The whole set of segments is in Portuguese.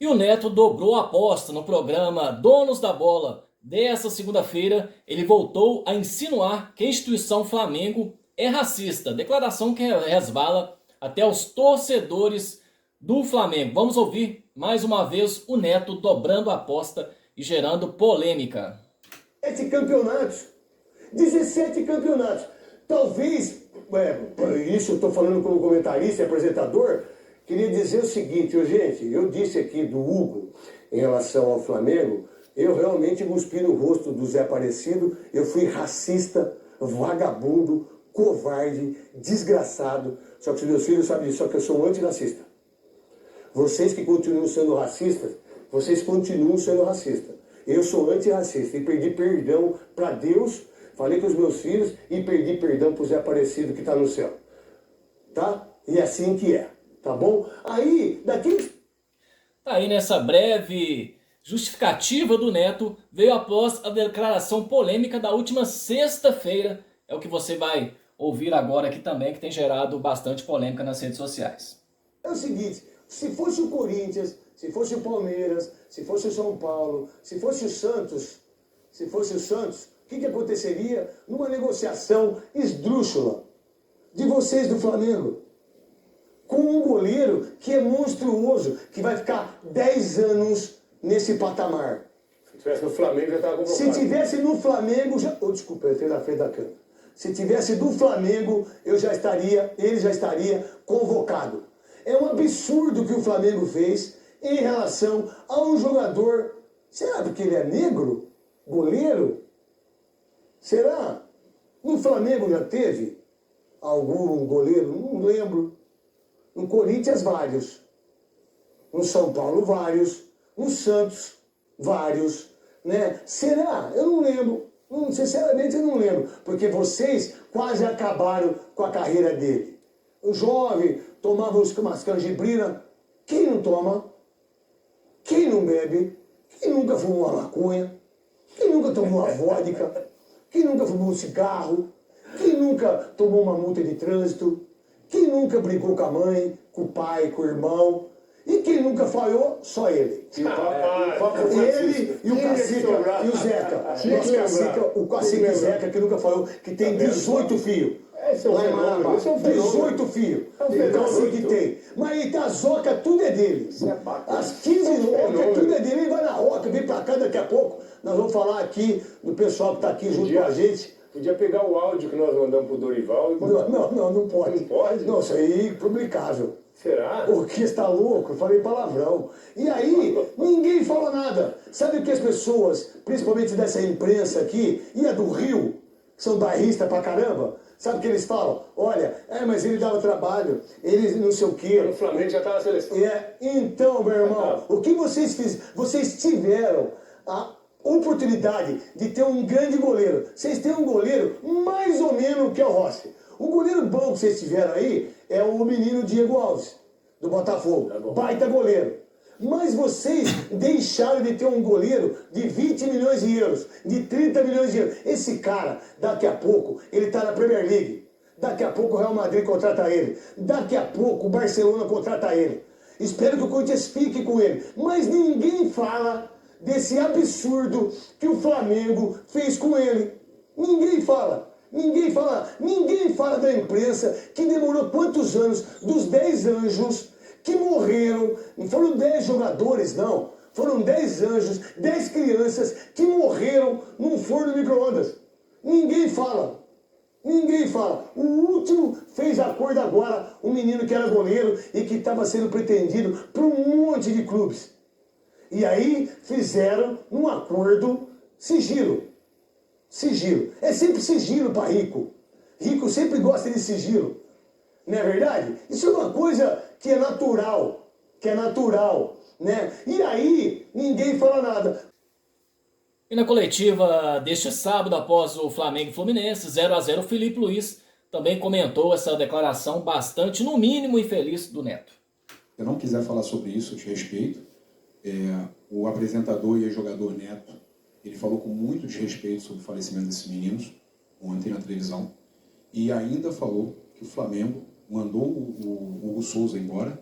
E o Neto dobrou a aposta no programa Donos da Bola. Dessa segunda-feira, ele voltou a insinuar que a instituição Flamengo é racista. Declaração que resvala até os torcedores do Flamengo. Vamos ouvir mais uma vez o Neto dobrando a aposta e gerando polêmica. 17 campeonatos. 17 campeonatos. Talvez, isso eu estou falando como comentarista e apresentador, queria dizer o seguinte, gente, eu disse aqui do Hugo em relação ao Flamengo, eu realmente cuspi no rosto do Zé Aparecido, eu fui racista, vagabundo, covarde, desgraçado, só que os meus filhos sabem disso, só que eu sou um antirracista. Vocês que continuam sendo racistas, vocês continuam sendo racistas. Eu sou antirracista e perdi perdão para Deus, falei com os meus filhos e perdi perdão para o Zé Aparecido que está no céu. Tá? E é assim que é. Tá bom? Aí, Tá aí nessa breve justificativa do Neto, veio após a declaração polêmica da última sexta-feira. É o que você vai ouvir agora aqui também, que tem gerado bastante polêmica nas redes sociais. É o seguinte, se fosse o Corinthians, se fosse o Palmeiras, se fosse o São Paulo, se fosse o Santos, o que aconteceria numa negociação esdrúxula de vocês do Flamengo? Com um goleiro que é monstruoso, que vai ficar 10 anos nesse patamar. Se tivesse no Flamengo, já estava convocado. Se tivesse no Flamengo, desculpa, eu entrei na frente da câmera. Se tivesse do Flamengo, ele já estaria convocado. É um absurdo o que o Flamengo fez em relação a um jogador. Será porque ele é negro? Goleiro? Será? No Flamengo já teve algum goleiro? Não lembro. No Corinthians, vários. No São Paulo, vários. No Santos, vários. Né? Será? Eu não lembro. Sinceramente, eu não lembro. Porque vocês quase acabaram com a carreira dele. O jovem tomava umas canjibrina. Quem não toma? Quem não bebe? Quem nunca fumou uma maconha? Quem nunca tomou uma vodka? Quem nunca fumou um cigarro? Quem nunca tomou uma multa de trânsito? Quem nunca brigou com a mãe, com o pai, com o irmão? E quem nunca falhou? Só ele. E o papai. Ele e o Cacica e o Zeca. O Cacica Zeca, que nunca falou, que tem 18 filhos. Esse é um fenômeno. 18 filhos. O Cacique tem. Mas a Zoca, tudo é dele. As 15 ocas, tudo é dele. Ele vai na Oca, vem pra cá daqui a pouco. Nós vamos falar aqui do pessoal que tá aqui junto com a gente. Podia pegar o áudio que nós mandamos pro Dorival e botar. Não pode. Não pode? Não, isso aí é publicável. Será? Porque está louco, eu falei palavrão. E aí, ninguém fala nada. Sabe o que as pessoas, principalmente dessa imprensa aqui, e a do Rio, que são bairristas pra caramba, sabe o que eles falam? Olha, mas ele dava trabalho, ele não sei o quê. No Flamengo já tá na seleção. Então, meu irmão, o que vocês fizeram? Vocês tiveram a oportunidade de ter um grande goleiro. Vocês têm um goleiro mais ou menos que é o Rossi. O goleiro bom que vocês tiveram aí é o menino Diego Alves, do Botafogo. Baita goleiro. Mas vocês deixaram de ter um goleiro de 20 milhões de euros, de 30 milhões de euros. Esse cara, daqui a pouco, ele está na Premier League. Daqui a pouco o Real Madrid contrata ele. Daqui a pouco o Barcelona contrata ele. Espero que o Corinthians fique com ele. Mas ninguém fala desse absurdo que o Flamengo fez com ele. Ninguém fala. Ninguém fala da imprensa que demorou quantos anos, dos 10 anjos que morreram, não foram 10 jogadores, não. Foram 10 anjos, 10 crianças que morreram num forno de micro-ondas. Ninguém fala. O último fez acordo agora, um menino que era goleiro e que estava sendo pretendido por um monte de clubes. E aí fizeram um acordo sigilo. É sempre sigilo para rico. Rico sempre gosta de sigilo. Não é verdade? Isso é uma coisa que é natural. Né? E aí ninguém fala nada. E na coletiva deste sábado, após o Flamengo e Fluminense, 0-0, o Felipe Luiz também comentou essa declaração bastante, no mínimo, infeliz do Neto. Se eu não quiser falar sobre isso, eu te respeito. O apresentador e jogador Neto, ele falou com muito desrespeito sobre o falecimento desses meninos, ontem na televisão, e ainda falou que o Flamengo mandou o Hugo Souza embora,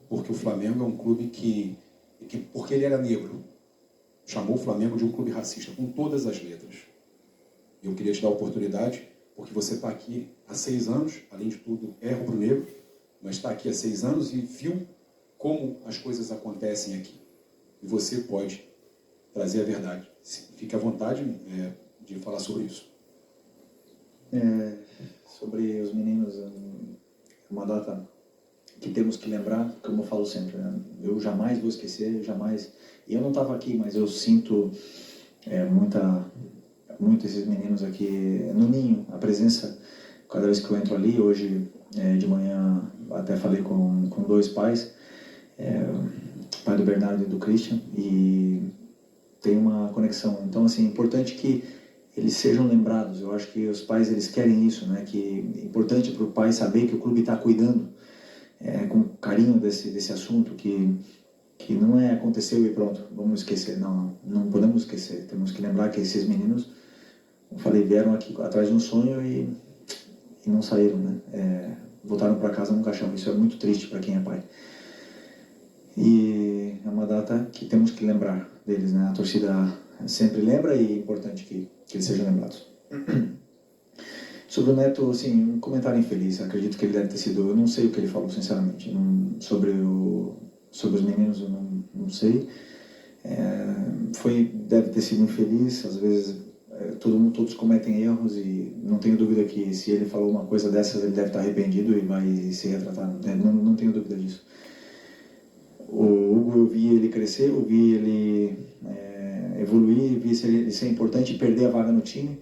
porque o Flamengo é um clube que porque ele era negro, chamou o Flamengo de um clube racista, com todas as letras. Eu queria te dar a oportunidade, porque você está aqui há 6 anos, além de tudo, é rubro-negro, mas está aqui há 6 anos e viu como as coisas acontecem aqui. E você pode trazer a verdade. Fique à vontade de falar sobre isso. Sobre os meninos, é uma data que temos que lembrar, como eu falo sempre, né? Eu jamais vou esquecer, jamais. E eu não estava aqui, mas eu sinto muito esses meninos aqui no ninho, a presença, cada vez que eu entro ali. Hoje de manhã até falei com 2 pais, o pai do Bernardo e do Christian, e tem uma conexão. Então, assim, é importante que eles sejam lembrados. Eu acho que os pais, eles querem isso, né? Que é importante para o pai saber que o clube está cuidando com carinho desse assunto, que não aconteceu e pronto, vamos esquecer. Não podemos esquecer. Temos que lembrar que esses meninos, como eu falei, vieram aqui atrás de um sonho e não saíram, né? Voltaram para casa num caixão. Isso é muito triste para quem é pai. E é uma data que temos que lembrar deles, né? A torcida sempre lembra e é importante que eles sejam lembrados. Sobre o Neto, assim, um comentário infeliz. Acredito que ele deve ter sido... Eu não sei o que ele falou, sinceramente. Sobre os meninos, eu não sei. Deve ter sido infeliz. Às vezes, todos cometem erros e não tenho dúvida que se ele falou uma coisa dessas, ele deve estar arrependido e vai se retratar. Não tenho dúvida disso. O Hugo, eu vi ele crescer, eu vi ele evoluir, vi ele ser importante e perder a vaga no time.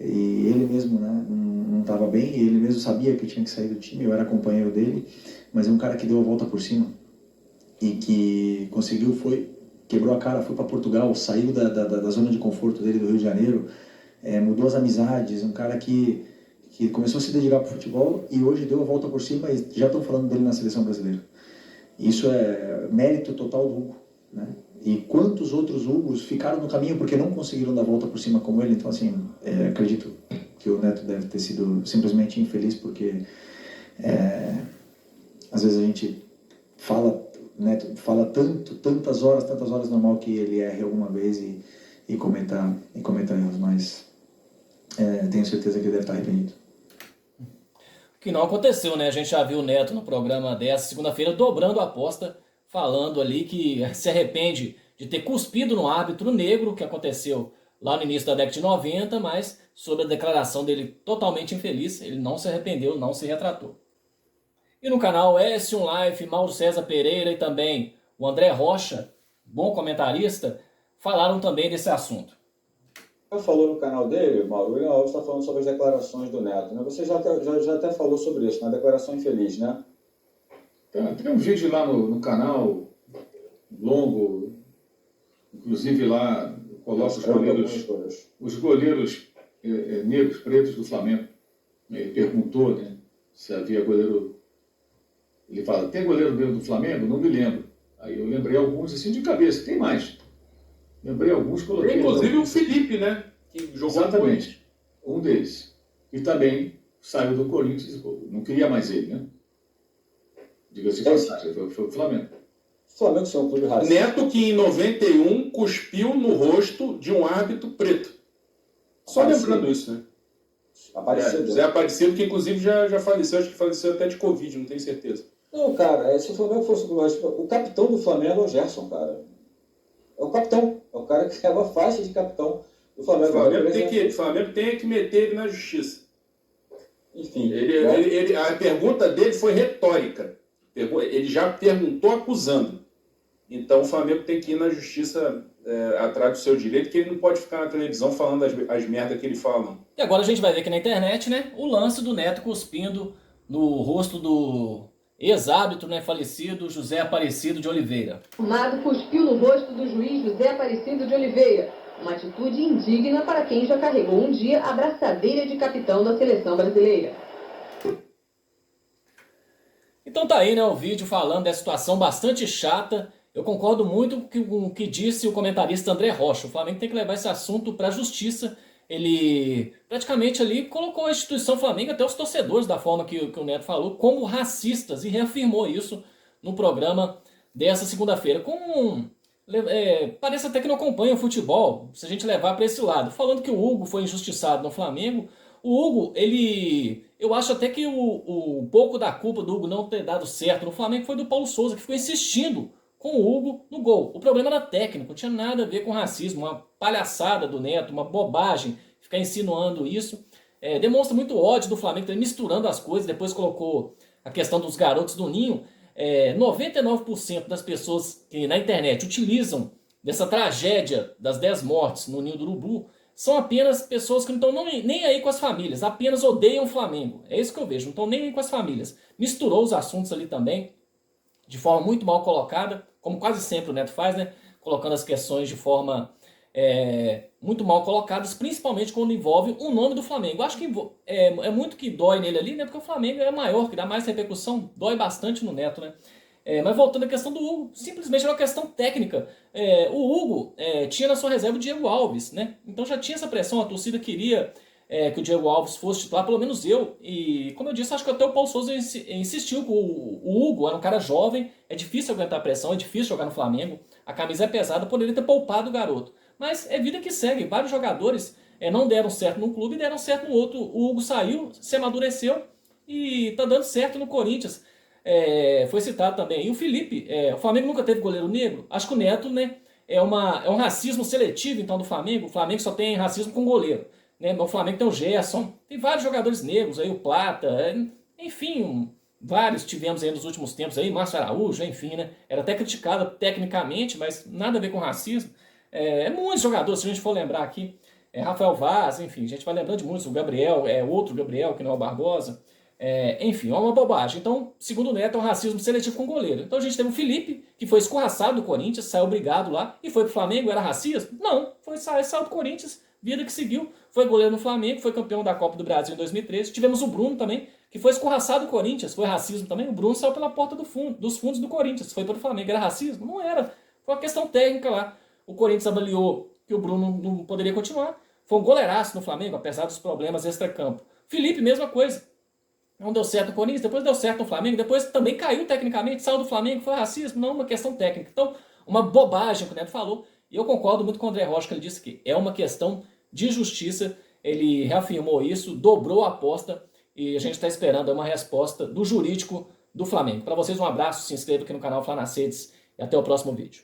E ele mesmo, né, não estava bem, e ele mesmo sabia que tinha que sair do time. Eu era companheiro dele, mas é um cara que deu a volta por cima e que conseguiu, quebrou a cara, foi para Portugal, saiu da zona de conforto dele do Rio de Janeiro, mudou as amizades, um cara que começou a se dedicar para o futebol e hoje deu a volta por cima e já estão falando dele na seleção brasileira. Isso é mérito total do Hugo, né? E quantos outros Hugos ficaram no caminho porque não conseguiram dar a volta por cima como ele. Então, assim, acredito que o Neto deve ter sido simplesmente infeliz, porque às vezes a gente fala tantas horas normal que ele erre alguma vez e cometa erros, mas tenho certeza que ele deve estar arrependido. Que não aconteceu, né? A gente já viu o Neto no programa dessa segunda-feira dobrando a aposta, falando ali que se arrepende de ter cuspido no árbitro negro, que aconteceu lá no início da década de 90, mas sobre a declaração dele totalmente infeliz, ele não se arrependeu, não se retratou. E no canal S1 Life, Mauro César Pereira e também o André Rocha, bom comentarista, falaram também desse assunto. Falou no canal dele, Mauro, o William Alves está falando sobre as declarações do Neto, né? Você já até falou sobre isso, na declaração infeliz, né? Tem um vídeo lá no canal, longo, inclusive lá coloca os goleiros negros, pretos do Flamengo. Ele perguntou, né, se havia goleiro... Ele fala, tem goleiro negro do Flamengo? Não me lembro. Aí eu lembrei alguns assim de cabeça, tem mais. Lembrei alguns, coloquei... Inclusive o Felipe, né? Que jogou exatamente, um deles. E também saiu do Corinthians, não queria mais ele, né? Diga-se de passagem, foi o Flamengo. O Flamengo é um clube racista. Neto que em 91 cuspiu no rosto de um árbitro preto. Só lembrando isso, né? Aparecido. José Aparecido, que inclusive já faleceu, acho que faleceu até de Covid, não tenho certeza. Não, cara, se o Flamengo fosse... O capitão do Flamengo é o Gerson, cara. É o capitão. É o cara que leva a faixa de capitão do Flamengo. O Flamengo tem que meter ele na justiça. Enfim. A pergunta dele foi retórica. Ele já perguntou acusando. Então o Flamengo tem que ir na justiça atrás do seu direito, que ele não pode ficar na televisão falando as merdas que ele fala, não. E agora a gente vai ver aqui na internet, né, o lance do Neto cuspindo no rosto do ex-árbitro, né, falecido José Aparecido de Oliveira. O Amado cuspiu no rosto do juiz José Aparecido de Oliveira. Uma atitude indigna para quem já carregou um dia a braçadeira de capitão da seleção brasileira. Então tá aí, né, o vídeo falando dessa situação bastante chata. Eu concordo muito com o que disse o comentarista André Rocha. O Flamengo tem que levar esse assunto para a justiça. Ele praticamente ali colocou a instituição Flamengo, até os torcedores, da forma que o Neto falou, como racistas, e reafirmou isso no programa dessa segunda-feira, parece até que não acompanha o futebol, se a gente levar para esse lado, falando que o Hugo foi injustiçado no Flamengo. O Hugo, eu acho até que o pouco da culpa do Hugo não ter dado certo no Flamengo foi do Paulo Souza, que ficou insistindo com o Hugo no gol. O problema era técnico, não tinha nada a ver com racismo, uma palhaçada do Neto, uma bobagem, ficar insinuando isso. Demonstra muito ódio do Flamengo, misturando as coisas, depois colocou a questão dos garotos do Ninho. 99% das pessoas que na internet utilizam dessa tragédia das 10 mortes no Ninho do Urubu são apenas pessoas que não estão nem aí com as famílias, apenas odeiam o Flamengo. É isso que eu vejo, não estão nem aí com as famílias. Misturou os assuntos ali também, de forma muito mal colocada, como quase sempre o Neto faz, né? Colocando as questões de forma muito mal colocadas, principalmente quando envolve o nome do Flamengo. Acho que é muito que dói nele ali, né? Porque o Flamengo é maior, que dá mais repercussão, dói bastante no Neto, né? Mas voltando à questão do Hugo, simplesmente é uma questão técnica. O Hugo tinha na sua reserva o Diego Alves, né? Então já tinha essa pressão, a torcida queria que o Diego Alves fosse titular, pelo menos eu. E como eu disse, acho que até o Paulo Souza insistiu que o Hugo era um cara jovem, é difícil aguentar a pressão, é difícil jogar no Flamengo, a camisa é pesada, poderia ter poupado o garoto. Mas é vida que segue, vários jogadores não deram certo num clube e deram certo no outro. O Hugo saiu, se amadureceu e tá dando certo no Corinthians. Foi citado também. E o Felipe, o Flamengo nunca teve goleiro negro. Acho que o Neto, né, é um racismo seletivo então do Flamengo. O Flamengo só tem racismo com goleiro, né? O Flamengo tem o Gerson, tem vários jogadores negros aí, o Plata, enfim, vários tivemos aí nos últimos tempos aí, Márcio Araújo, enfim, né? Era até criticado tecnicamente, mas nada a ver com racismo. Muitos jogadores, se a gente for lembrar aqui, Rafael Vaz, enfim, a gente vai lembrando de muitos, o Gabriel, outro Gabriel, que não é o Barbosa. Enfim, é uma bobagem. Então, segundo o Neto, é um racismo seletivo com goleiro. Então a gente teve o Felipe, que foi escorraçado do Corinthians, saiu obrigado lá, e foi pro Flamengo, era racismo? Não, saiu do Corinthians, vida que seguiu, foi goleiro no Flamengo, foi campeão da Copa do Brasil em 2013. Tivemos o Bruno também, que foi escorraçado do Corinthians, foi racismo também. O Bruno saiu pela porta dos fundos do Corinthians, foi para o Flamengo, era racismo? Não era, foi uma questão técnica lá. O Corinthians avaliou que o Bruno não poderia continuar, foi um goleiraço no Flamengo, apesar dos problemas extra-campo. Felipe, mesma coisa. Não deu certo no Corinthians, depois deu certo no Flamengo, depois também caiu tecnicamente, saiu do Flamengo, foi racismo, não, uma questão técnica. Então, uma bobagem que o Neto falou, e eu concordo muito com o André Rocha, que ele disse que é uma questão de justiça, ele reafirmou isso, dobrou a aposta, e a gente está esperando uma resposta do jurídico do Flamengo. Para vocês, um abraço, se inscreva aqui no canal Fla nas Redes, e até o próximo vídeo.